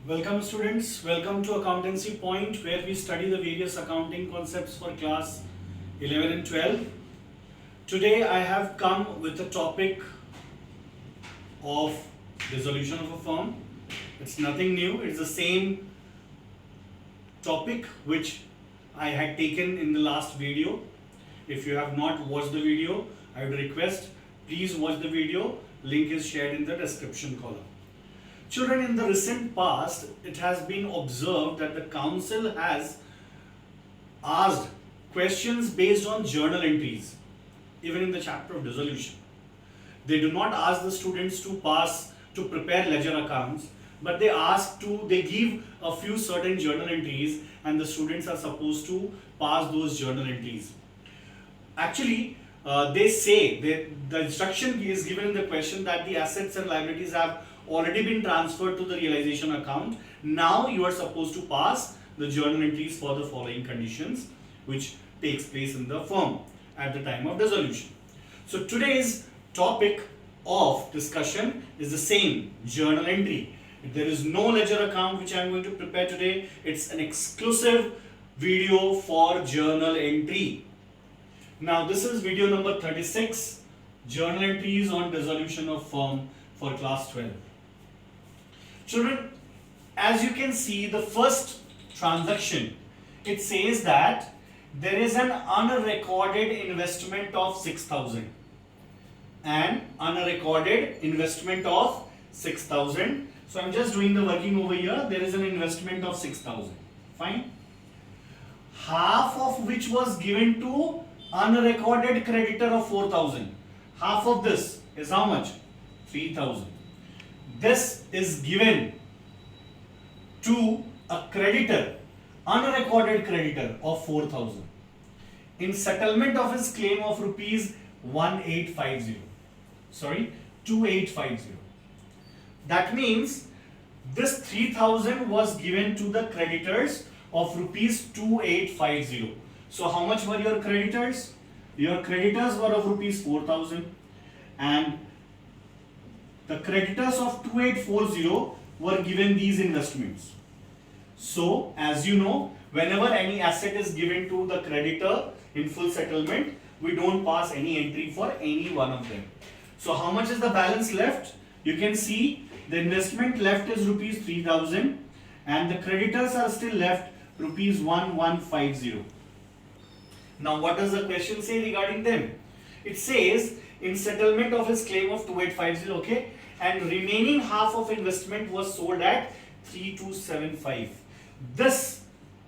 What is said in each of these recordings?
Welcome students, welcome to Accountancy Point where we study the various accounting concepts for class 11 and 12. Today I have come with the topic of dissolution of a firm. It's nothing new, it's the same topic which I had taken in the last video. If you have not watched the video, I would request please watch the video, link is shared in the description column. Children, in the recent past, it has been observed that the council has asked questions based on journal entries, even in the chapter of dissolution. They do not ask the students to prepare ledger accounts, but they give a few certain journal entries and the students are supposed to pass those journal entries. Actually, they say that the instruction is given in the question that the assets and liabilities have already been transferred to the realization account. Now you are supposed to pass the journal entries for the following conditions which takes place in the firm at the time of dissolution. So today's topic of discussion is the same, journal entry. There is no ledger account which I am going to prepare today. It's an exclusive video for journal entry. Now this is video number 36, journal entries on dissolution of firm for class 12. Children, as you can see, the first transaction, it says that there is an unrecorded investment of 6,000. An unrecorded investment of 6,000. So I'm just doing the working over here. There is an investment of 6,000. Fine. Half of which was given to unrecorded creditor of 4,000. Half of this is how much? 3,000. This is given to a creditor, unrecorded creditor of 4,000 in settlement of his claim of rupees 2850. That means this 3,000 was given to the creditors of rupees 2850. So how much were your creditors? Your creditors were of rupees 4,000 and the creditors of 2840 were given these investments. So, as you know, whenever any asset is given to the creditor in full settlement, we don't pass any entry for any one of them. So, how much is the balance left? You can see the investment left is rupees 3,000 and the creditors are still left rupees 1150. Now, what does the question say regarding them? It says, in settlement of his claim of 2850, okay, and remaining half of investment was sold at 3275. This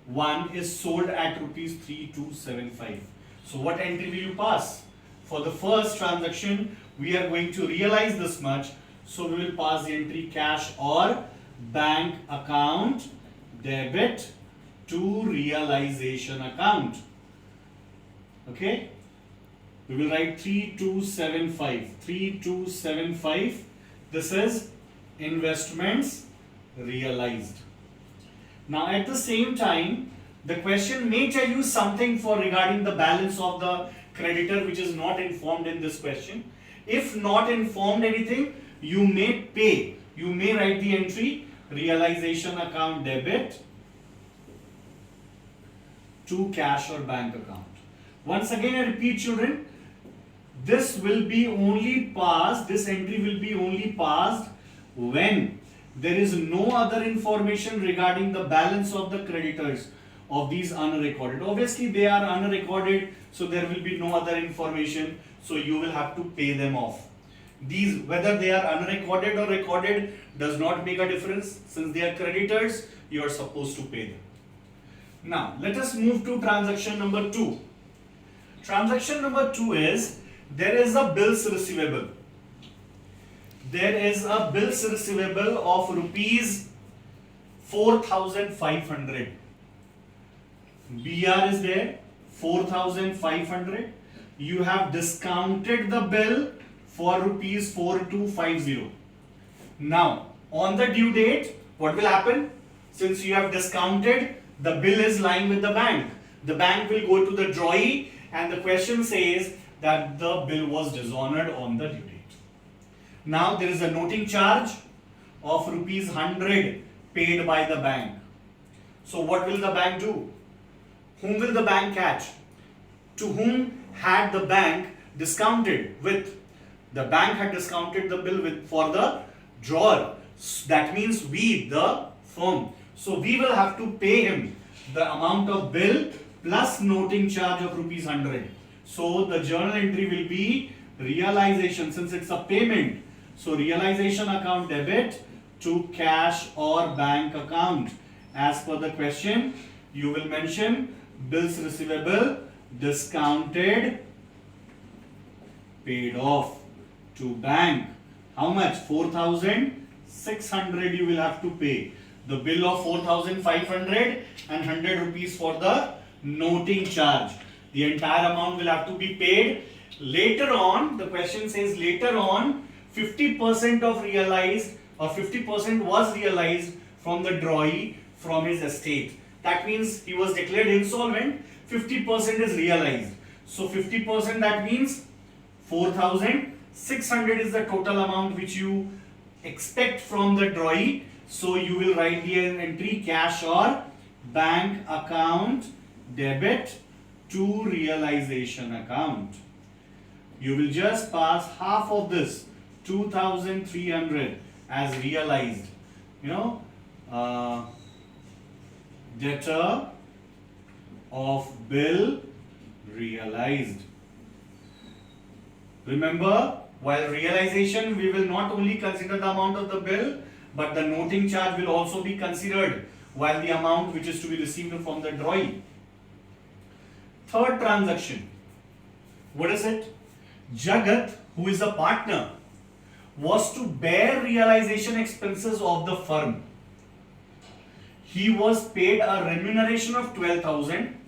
one is sold at rupees 3275. So what entry will you pass? For the first transaction, we are going to realize this much. So we will pass the entry cash or bank account debit to realization account. Okay? We will write 3275. 3275. This is investments realized. Now at the same time, the question may tell you something for regarding the balance of the creditor which is not informed in this question. If not informed anything, you may pay. You may write the entry realization account debit to cash or bank account. Once again I repeat, children, this will be only passed, this entry will be only passed when there is no other information regarding the balance of the creditors of these unrecorded. Obviously they are unrecorded, so there will be no other information, so you will have to pay them off. These, whether they are unrecorded or recorded, does not make a difference. Since they are creditors, you are supposed to pay them. Now let us move to transaction number 2. Transaction number 2 is, there is a bills receivable. There is a bills receivable of rupees 4,500. BR is there, 4,500. You have discounted the bill for rupees 4,250. Now, on the due date, what will happen? Since you have discounted, the bill is lying with the bank. The bank will go to the drawee and the question says that the bill was dishonored on the due date. Now there is a noting charge of rupees 100 paid by the bank. So what will the bank do? Whom will the bank catch? To whom had the bank discounted with? The bank had discounted the bill with for the drawer. That means we, the firm. So we will have to pay him the amount of bill plus noting charge of rupees 100. So the journal entry will be realization, since it's a payment. So realization account debit to cash or bank account. As per the question, you will mention bills receivable discounted paid off to bank. How much? 4,600 you will have to pay. The bill of 4,500 and 100 rupees for the noting charge. The entire amount will have to be paid. Later on, the question says later on 50% of realized or 50% was realized from the drawee from his estate. That means he was declared insolvent, 50% is realized. So 50%, that means 4,600 is the total amount which you expect from the drawee. So you will write the entry cash or bank account debit to realization account. You will just pass half of this 2,300 as realized. Debtor of bill realized. Remember, while realization we will not only consider the amount of the bill, but the noting charge will also be considered while the amount which is to be received from the drawee. Third transaction. What is it? Jagat, who is a partner, was to bear realization expenses of the firm. He was paid a remuneration of 12,000.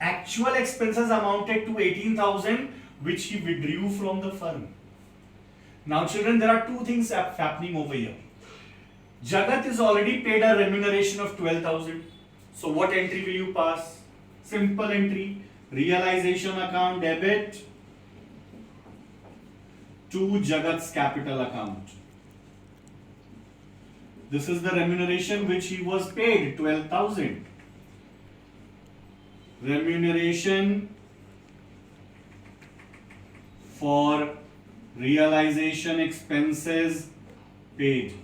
Actual expenses amounted to 18,000, which he withdrew from the firm. Now children, there are two things happening over here. Jagat is already paid a remuneration of 12,000. So what entry will you pass? Simple entry, realization account debit to Jagat's capital account. This is the remuneration which he was paid, 12,000. Remuneration for realization expenses paid.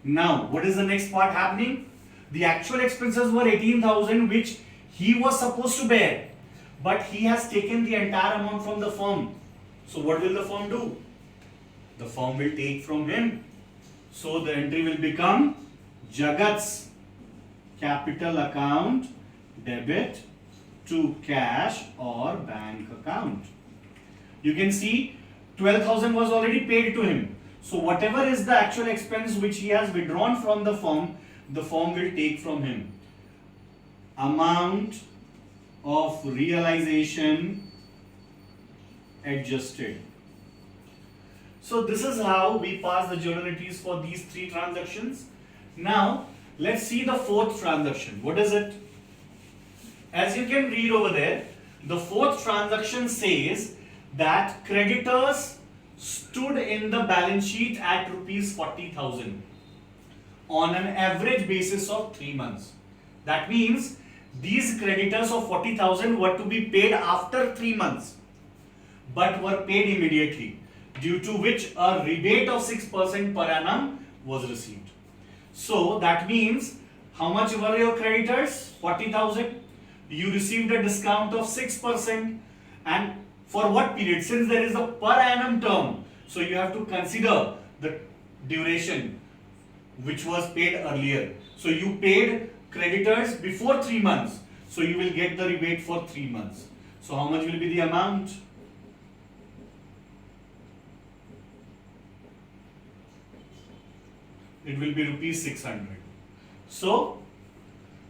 Now, what is the next part happening? The actual expenses were 18,000 which he was supposed to bear, but he has taken the entire amount from the firm. So what will the firm do? The firm will take from him. So the entry will become Jagat's capital account debit to cash or bank account. You can see 12,000 was already paid to him. So whatever is the actual expense which he has withdrawn from the firm will take from him. Amount of realization adjusted. So this is how we pass the journal entries for these three transactions. Now let's see the fourth transaction. What is it? As you can read over there, the fourth transaction says that creditors stood in the balance sheet at rupees 40,000 on an average basis of 3 months. That means these creditors of 40,000 were to be paid after 3 months, but were paid immediately, due to which a rebate of 6% per annum was received. So that means how much were your creditors? 40,000. You received a discount of 6%, and for what period? Since there is a per annum term, so you have to consider the duration which was paid earlier. So you paid creditors before 3 months, so you will get the rebate for 3 months. So how much will be the amount? It will be rupees 600. So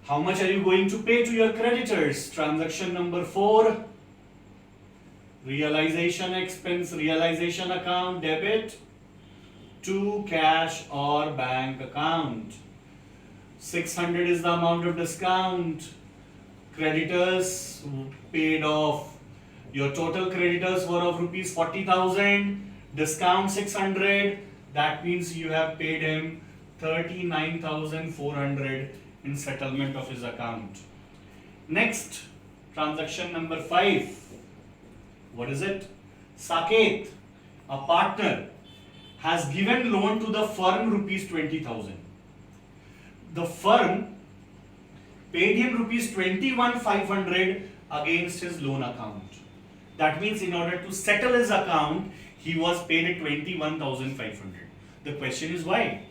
how much are you going to pay to your creditors? Transaction number 4. Realization expense, realization account debit to cash or bank account. 600 is the amount of discount. Creditors paid off. Your total creditors were of rupees 40,000. Discount 600. That means you have paid him 39,400 in settlement of his account. Next, transaction number 5. What is it? Saket, a partner, has given loan to the firm rupees 20,000. The firm paid him rupees 21,500 against his loan account. That means in order to settle his account, he was paid 21,500. The question is why?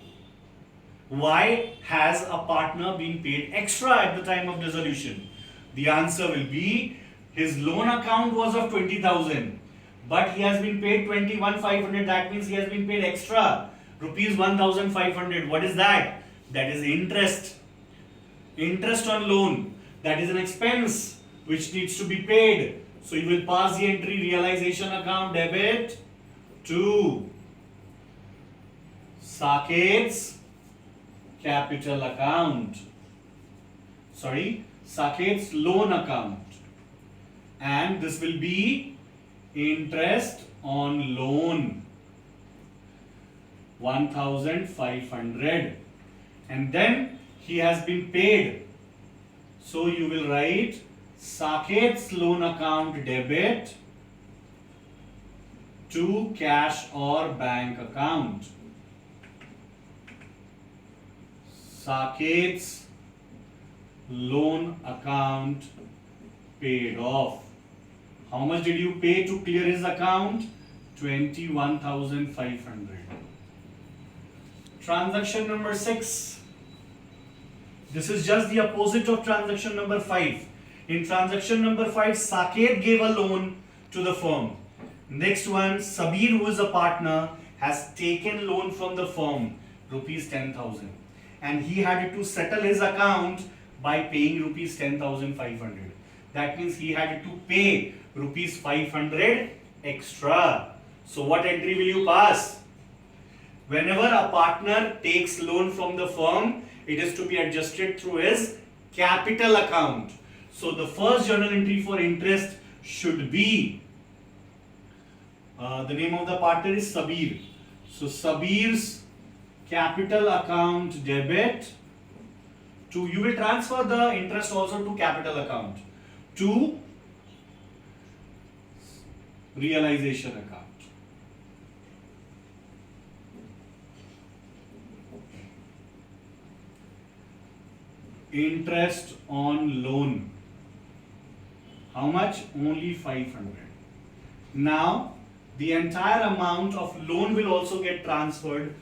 Why has a partner been paid extra at the time of dissolution? The answer will be his loan account was of 20,000, but he has been paid 21,500. That means he has been paid extra rupees 1,500. What is that? That is interest. Interest on loan. That is an expense which needs to be paid. So you will pass the entry realization account debit to Saket's capital account. Saket's loan account. And this will be interest on loan 1,500. And then he has been paid. So you will write Saket's loan account debit to cash or bank account. Saket's loan account paid off. How much did you pay to clear his account? 21,500. Transaction number 6. This is just the opposite of transaction number 5. In transaction number 5, Saket gave a loan to the firm. Next one, Sabir, who is a partner, has taken loan from the firm, rupees 10,000. And he had to settle his account by paying rupees 10,500. That means he had to pay rupees 500 extra. So what entry will you pass? Whenever a partner takes loan from the firm, it is to be adjusted through his capital account. So the first journal entry for interest should be, the name of the partner is Sabir. So Sabir's capital account debit to, you will transfer the interest also to capital account, to realization account. Interest on loan. How much? Only 500. Now, the entire amount of loan will also get transferred,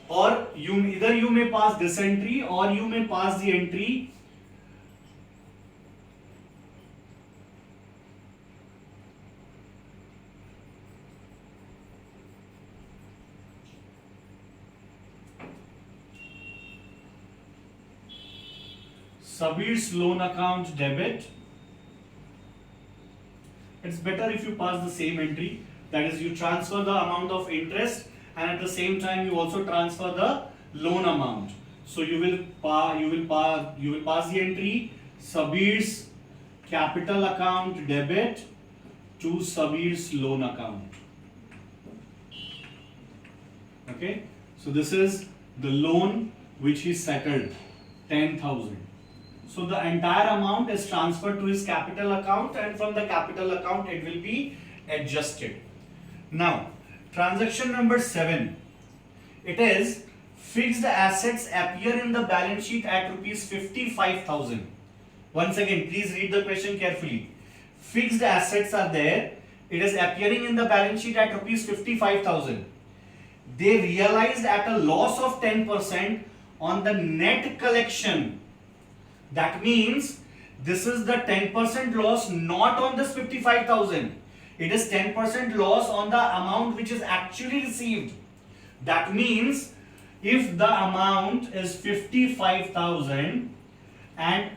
or either you may pass this entry or you may pass the entry Sabir's loan account debit. It's better if you pass the same entry, that is, you transfer the amount of interest and at the same time you also transfer the loan amount. So you will pass the entry Sabir's capital account debit to Sabir's loan account. Okay, so this is the loan which he settled, 10,000. So the entire amount is transferred to his capital account, and from the capital account it will be adjusted. Now, transaction number 7. It is fixed assets appear in the balance sheet at rupees 55,000. Once again, please read the question carefully. Fixed assets are there. It is appearing in the balance sheet at rupees 55,000. They realized at a loss of 10% on the net collection. That means this is the 10% loss not on this 55,000. It is 10% loss on the amount which is actually received. That means if the amount is 55,000 and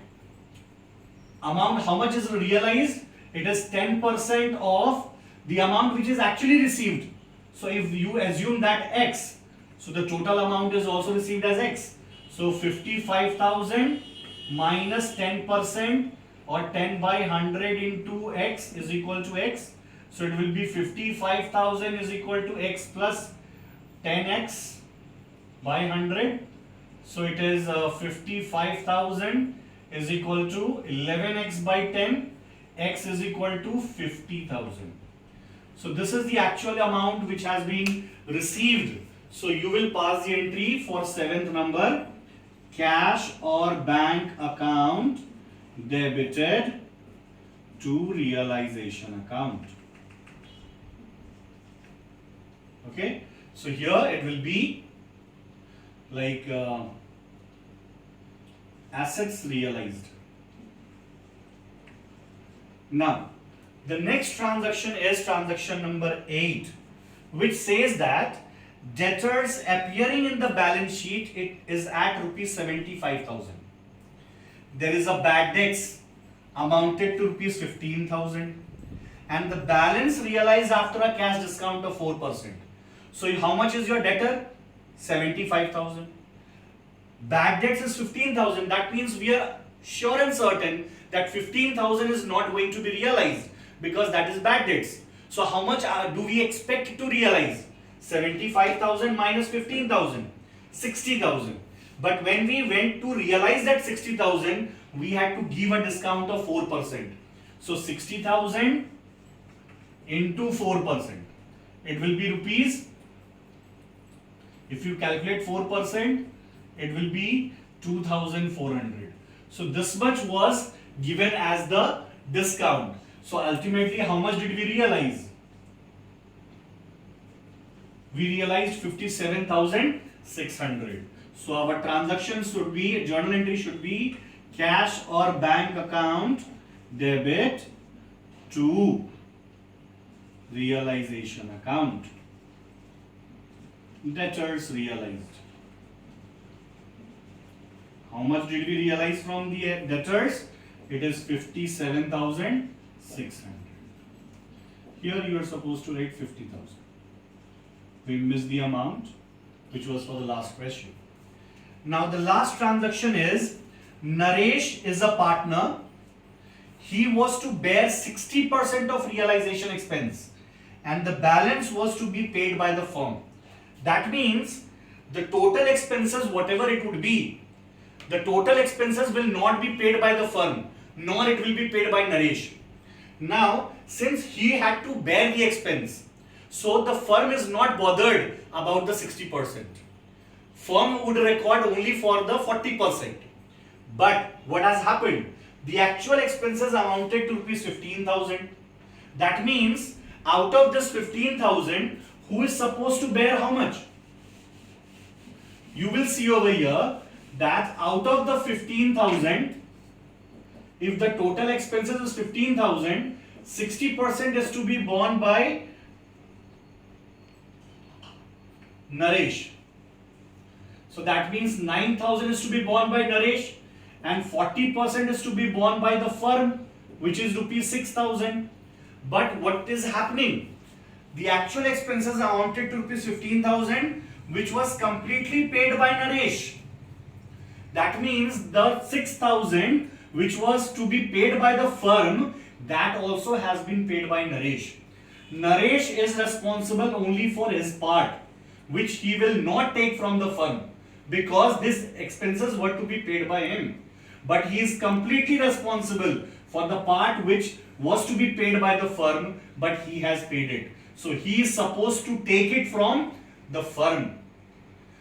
amount how much is realized, it is 10% of the amount which is actually received. So if you assume that X, so the total amount is also received as X. So 55,000 minus 10% or 10 by 100 into X is equal to X. So it will be 55,000 is equal to X plus 10X by 100. So it is 55,000 is equal to 11x by 10. X is equal to 50,000. So this is the actual amount which has been received. So you will pass the entry for 7th number, cash or bank account debited to realization account. Okay, so here it will be like assets realized. Now, the next transaction is transaction number 8, which says that debtors appearing in the balance sheet, it is at rupees 75,000. There is a bad debts amounted to rupees 15,000 and the balance realized after a cash discount of 4%. So how much is your debtor? 75,000. Bad debts is 15,000. That means we are sure and certain that 15,000 is not going to be realized because that is bad debts. So how much do we expect to realize? 75,000 minus 15,000, 60,000. But when we went to realize that 60,000, we had to give a discount of 4%. So 60,000 into 4%. It will be rupees. If you calculate 4%, it will be 2,400. So this much was given as the discount. So ultimately, how much did we realize? We realized 57,600. So our transaction should be, journal entry should be cash or bank account debit to realization account. Debtors realized. How much did we realize from the debtors? It is 57,600. Here you are supposed to write 50,000. We missed the amount which was for the last question. Now the last transaction is Naresh is a partner. He was to bear 60% of realization expense and the balance was to be paid by the firm. That means the total expenses, whatever it would be, the total expenses will not be paid by the firm, nor it will be paid by Naresh. Now, since he had to bear the expense, so the firm is not bothered about the 60%. Firm would record only for the 40%. But what has happened? The actual expenses amounted to rupees 15,000. That means out of this 15,000, who is supposed to bear how much? You will see over here that out of the 15,000, if the total expenses is 15,000, 60% is to be borne by Naresh. So that means 9,000 is to be borne by Naresh and 40% is to be borne by the firm, which is rupees 6,000. But what is happening? The actual expenses amounted to rupees 15,000, which was completely paid by Naresh. That means the 6,000 which was to be paid by the firm, that also has been paid by Naresh. Naresh is responsible only for his part, which he will not take from the firm because these expenses were to be paid by him. But he is completely responsible for the part which was to be paid by the firm, but he has paid it. So he is supposed to take it from the firm.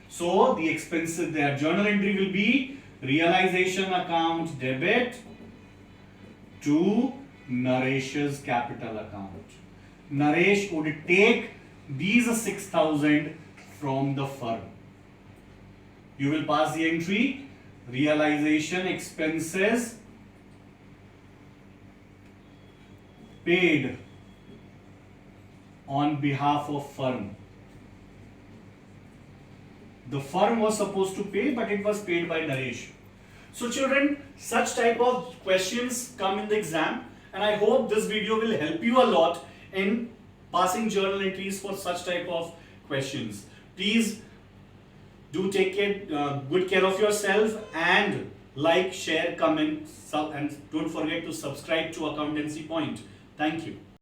So the expenses, their journal entry will be realization account debit to Naresh's capital account. Naresh would take these 6,000 from the firm. You will pass the entry realization expenses paid on behalf of firm. The firm was supposed to pay, but it was paid by Naresh. So children, such type of questions come in the exam, and I hope this video will help you a lot in passing journal entries for such type of questions. Please do take good care of yourself and like, share, comment, and don't forget to subscribe to Accountancy Point. Thank you.